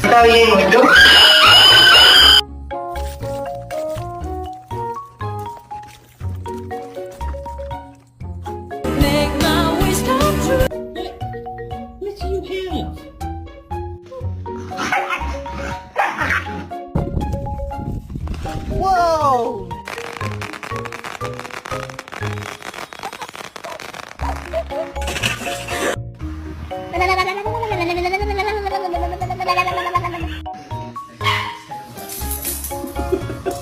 Tayo mo ito? Make my wish come true. What do you have? Whoa!